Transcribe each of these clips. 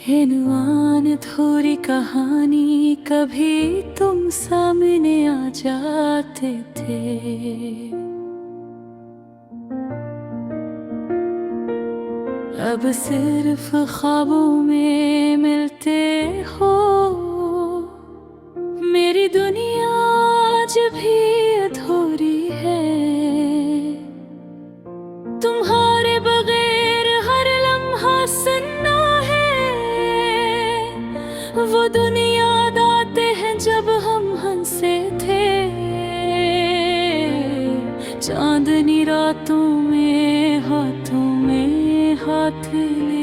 हिनवान थोड़ी कहानी कभी तुम सामने आ जाते थे। अब सिर्फ ख्वाबों में मिलते हो। मेरी दुनिया आज भी अधूरी है। तुम्हारे बगैर हर लम्हा सुन्ना है। वो दिन याद आते हैं जब हम हंसे थे। चांदनी रातों में हाथों में हाथ ले।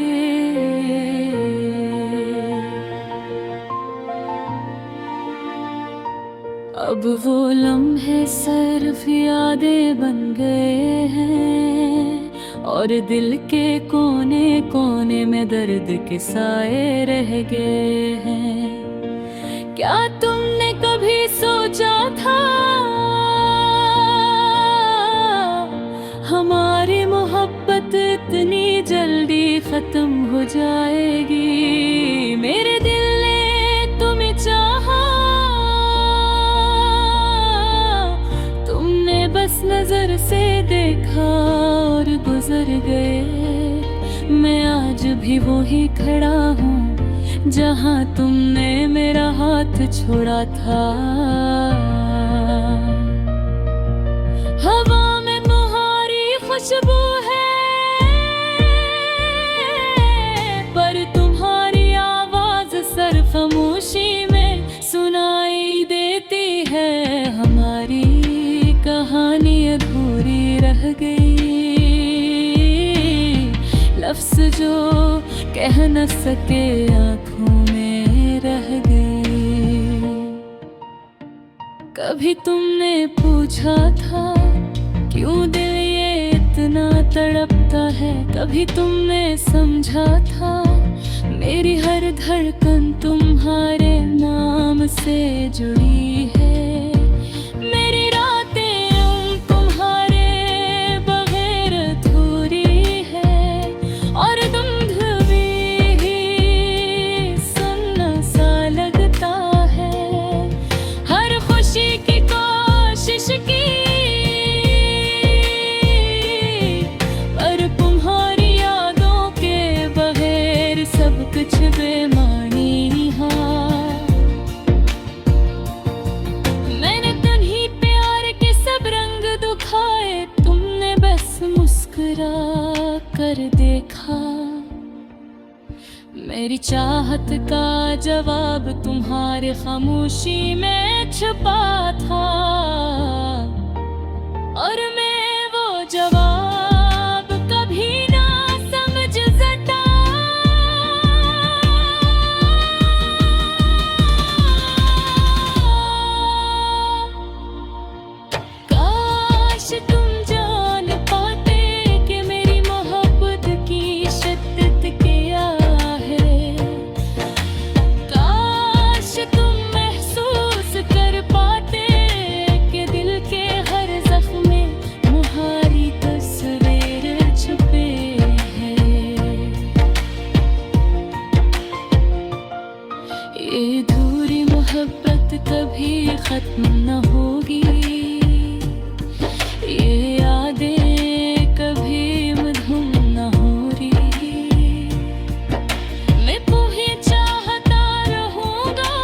अब वो लम्हे सिर्फ यादें बन गए हैं और दिल के कोने कोने में दर्द के साए रह गए हैं। क्या तुमने कभी सोचा था हमारी मोहब्बत इतनी जल्दी खत्म हो जाएगी? मेरे दिल ने तुम्हें चाहा, तुमने बस नजर से देखा और गुजर गए। मैं आज भी वही खड़ा हूँ जहाँ तुमने मेरा हाथ छोड़ा था। हवा में तुम्हारी खुशबू है पर तुम्हारी आवाज सर खामोशी में सुनाई देती है। हमारी कहानी अधूरी रह गई, लफ्ज़ जो कह न सके आँखों में रह गई। कभी तुमने पूछा था क्यों दिल ये इतना तड़पता है? कभी तुमने समझा था मेरी हर धड़कन तुम्हारे नाम से जुड़ी है? मेरी रातें तुम्हारे बगैर अधूरी है और तुम भी सुनना सा लगता है। हर खुशी की कोशिश की पर तुम्हारी यादों के बगैर सब कुछ बेमानी है। मैंने तुम्हीं प्यार के सब रंग दुखाए, तुमने बस मुस्कुरा कर देखा। मेरी चाहत का जवाब तुम्हारे खामोशी में छुपा था और मैं वो जवाब कभी ना समझ सका। काश तुम जान पाते कि मेरी मोहब्बत की शिद्दत क्या है। काश तुम महसूस कर पाते कि दिल के हर जख्म में तुम्हारी तस्वीर छुपे है। ये अधूरी मोहब्बत कभी खत्म न होगी, ये यादें कभी मधुम न हो रही। मैं तुम्हें चाहता रहूंगा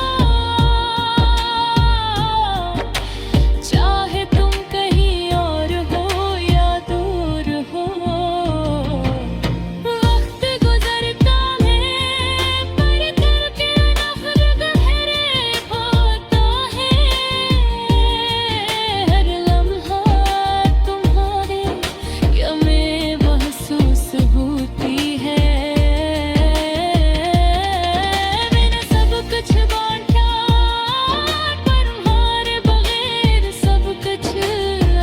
चाहे तुम कहीं और हो या दूर हो। वक्त गुजरता है पर दिल के नखरे गहरे होता है। हर लम्हा तुम्हारे क्या मैं महसूस होती है। मैंने सब कुछ बांटा पर तुम्हारे बगैर सब कुछ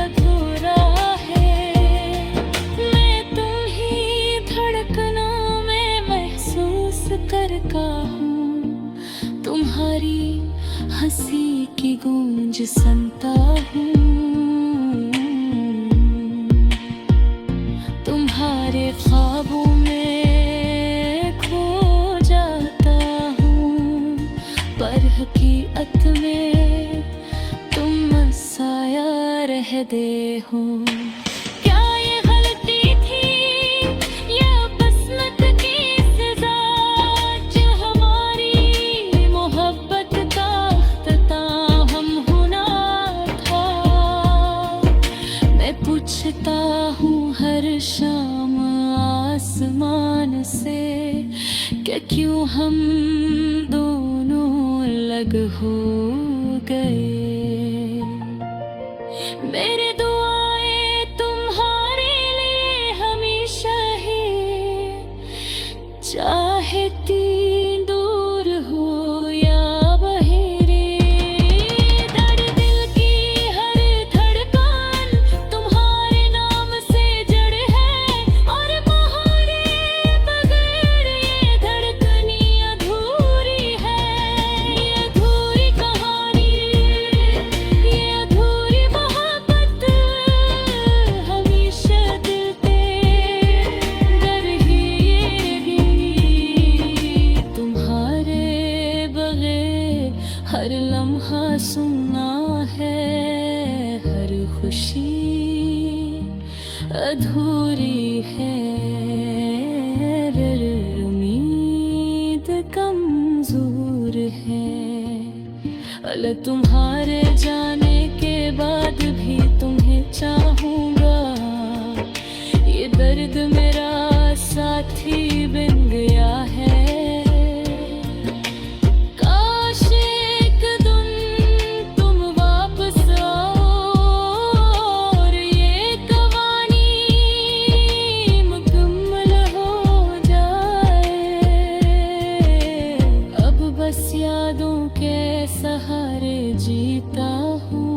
अधूरा है। मैं तुम्हीं धड़कनों में महसूस करता हूँ, तुम्हारी हंसी की गूंज सुनता हूँ। तुम्हारे ख्वाबों में खो जाता पर हकीकत में तुम साया रह दे हो। क्या ये गलती थी या बसमत की सजा, जो हमारी मोहब्बत का अख्ताम होना था। मैं पूछता हूँ हर शाम आसमान से कि क्यों हम दोनों अलग हो गए। मेरे दुआएं तुम्हारे लिए हमेशा ही, चाहती दूर हो या बहिरे। दर्द दिल की हर धड़कन तुम्हारे नाम से जड़ है, और तुम्हारे बगैर ये धड़कनी अधूरी है। ये अधूरी कहानी, ये अधूरी मोहब्बत हमेशा दिल पे डर ही रहेगी। तुम्हारे बगैर हर लम्हा सुनना है, हर खुशी अधूरी है। उम्मीद कमजोर है। अल तुम्हारे जाने के बाद भी तुम्हें चाहूंगा। ये दर्द मेरा साथी बन गया है। काश एक दिन तुम वापस आओ और ये कहानी मुकम्मल हो जाए। अब बस यादों के सहारे जीता हूँ।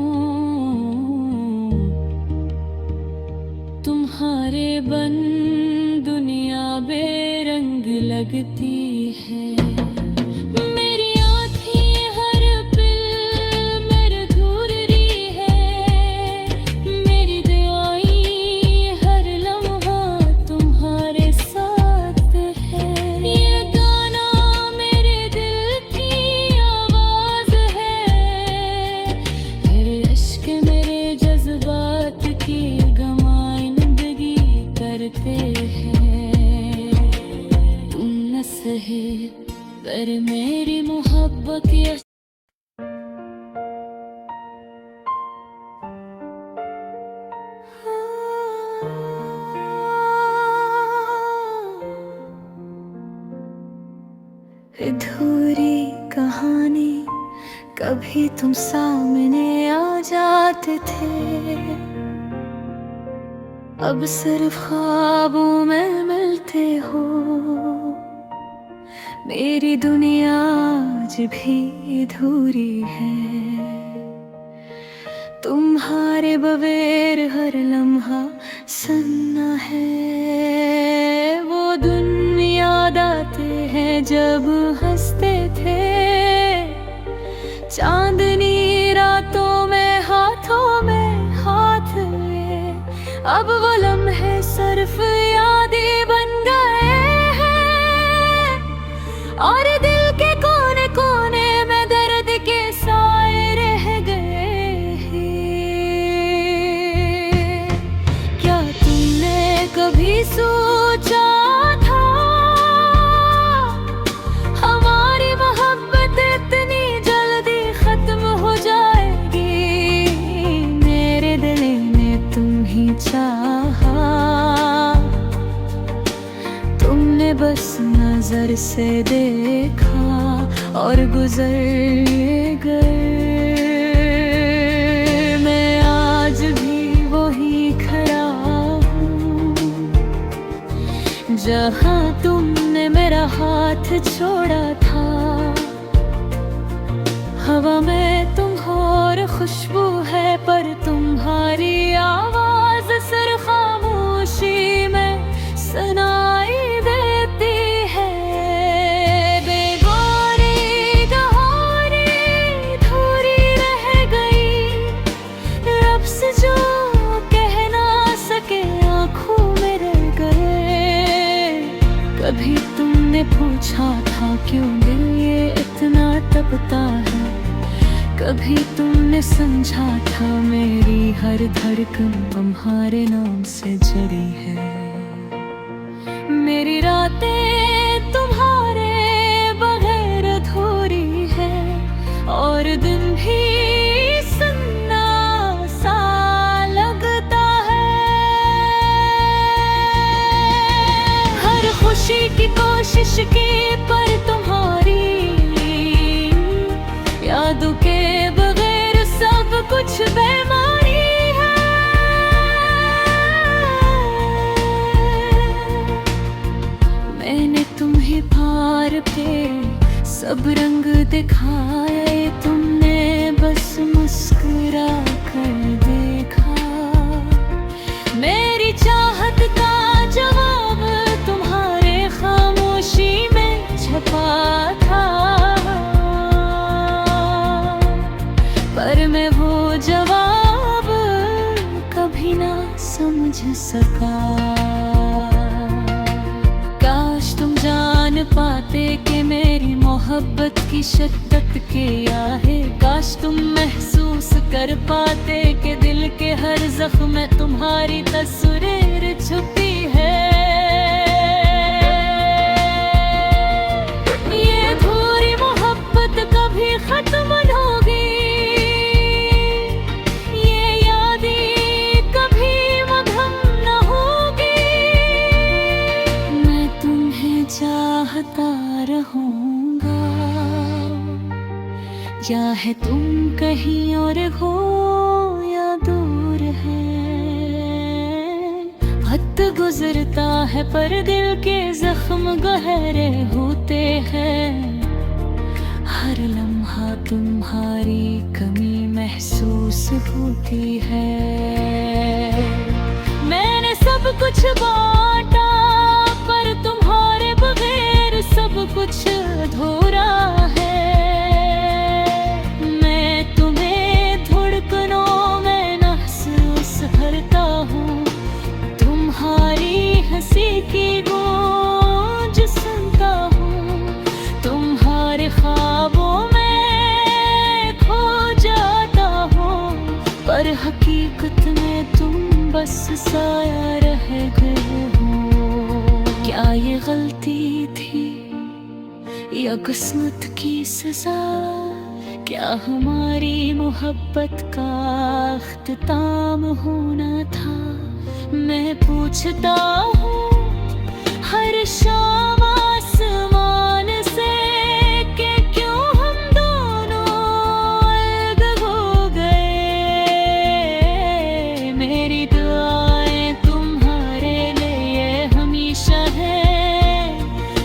तुम्हारे बन दुनिया बेरंग लगती है। मेरी आँखें हर पल मेरे दूर रही है। मेरी दुआएं हर लम्हा तुम्हारे साथ है। ये गाना मेरे दिल की आवाज है। मेरे इश्क मेरे जज्बात की नुमाइंदगी करते हैं। तुम न सहे पर मेरी मोहब्बत ये अधूरी कहानी। कभी तुम सामने आ जाते थे, अब सिर्फ ख्वाबों में मिलते हो। मेरी दुनिया आज भी अधूरी है। तुम्हारे बगैर हर लम्हा सन्ना है। वो दिन याद आते हैं जब हंसते थे, चांदनी रातों में हाथों में हाथ लिए। अब वो लम्हे सिर्फ यादें बन गए हैं, और दिल के कोने कोने में दर्द के साए रह गए हैं। क्या तुमने कभी सोचा था हमारी मोहब्बत इतनी जल्दी खत्म हो जाएगी? मेरे दिल ने तुम ही चाहा, तुमने बस नजर से देखा और गुजर गए। मैं आज भी वही खड़ा हूँ जहाँ तुमने मेरा हाथ छोड़ा था। हवा में तुम और खुशबू है, पर तुम्हारी आवाज सिर्फ खामोशी में सुनाई देती है। बेगौरी कहानी अधूरी रह गई, लफ्ज़ जो कह ना सके आँखों में रह गए। कभी तुमने पूछा था क्यों दिल ये इतना तपता कभी तुमने समझा था मेरी हर धड़कन तुम्हारे नाम से जड़ी है। मेरी रातें तुम्हारे बगैर अधूरी है और दिन भी सुन्ना सा लगता है। हर खुशी की कोशिश की पर तुम्हारी यादों के बगैर सब कुछ बेमानी है। मैंने तुम्हें पार पे सब रंग दिखाए, तुमने बस मुस्कुरा कर देखा। मेरी चाहत का जवाब तुम्हारे खामोशी में छुपा था, पर मैं वो जवाब कभी ना समझ सका। काश तुम जान पाते कि मेरी मोहब्बत की शिद्दत क्या है। काश तुम महसूस कर पाते कि दिल के हर जख्म में तुम्हारी तस्वीर छुपी है। ये अधूरी मोहब्बत कभी खत्म न होगी, चाहता रहूंगा। चाहे तुम कहीं और हो या दूर है। वक्त गुजरता है पर दिल के जख्म गहरे होते हैं। हर लम्हा तुम्हारी कमी महसूस होती है। मैंने सब कुछ बांटा पर तुम्हारे बगैर सब कुछ अधूरा है। मैं तुम्हें धड़कनों में महसूस करता हूँ, तुम्हारी हंसी की गूंज सुनता हूँ, तुम्हारे ख्वाबों में खो जाता हूँ, पर हकीकत में तुम बस साया रह गए हो। क्या ये गलती थी या किस्मत की सजा? क्या हमारी मोहब्बत का अख्तिताम होना था? मैं पूछता हूँ हर शाम आसमान से कि क्यों हम दोनों अलग हो गए। मेरी दुआएं तुम्हारे लिए हमेशा है,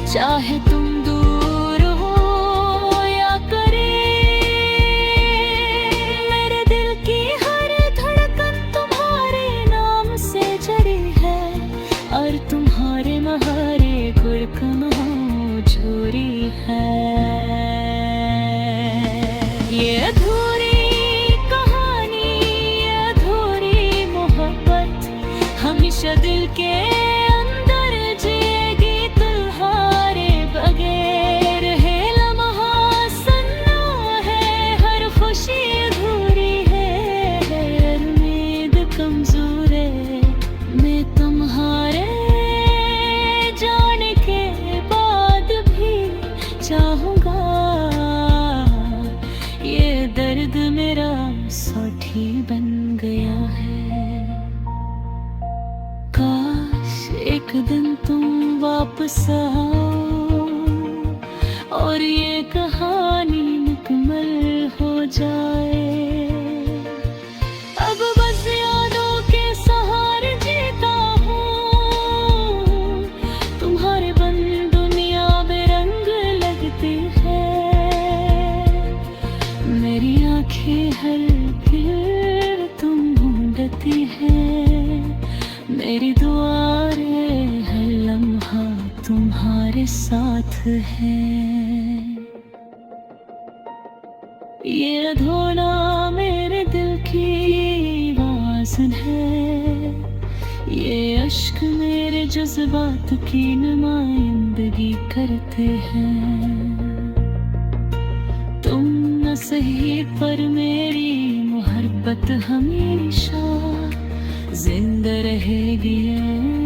चाहे तुम दूर हो या करीब। मेरे दिल की हर धड़कन तुम्हारे नाम से जड़ी है और तुम्हारे महारे गुरकनों झूरी है। ये अधूरी कहानी, ये अधूरी मोहब्बत हमेशा दिल के चाहूंगा। ये दर्द मेरा साथी बन गया है। काश एक दिन तुम वापस आओ और ये कहानी मुकम्मल हो जाए। अब बस यादों के सहारे जीता हूँ, तुम्हारे बन दुनिया में रंग लगती है। मेरी आंखें हर दिल तुम ढूंढती है। मेरी दुआएं हर लम्हा तुम्हारे साथ है। ये अधूरा मेरे दिल की वासन है। ये अश्क मेरे जज्बात की नुमाइंदगी करते हैं। तुम न सही सही पर मेरी मोहब्बत हमेशा जिंदा रहेगी।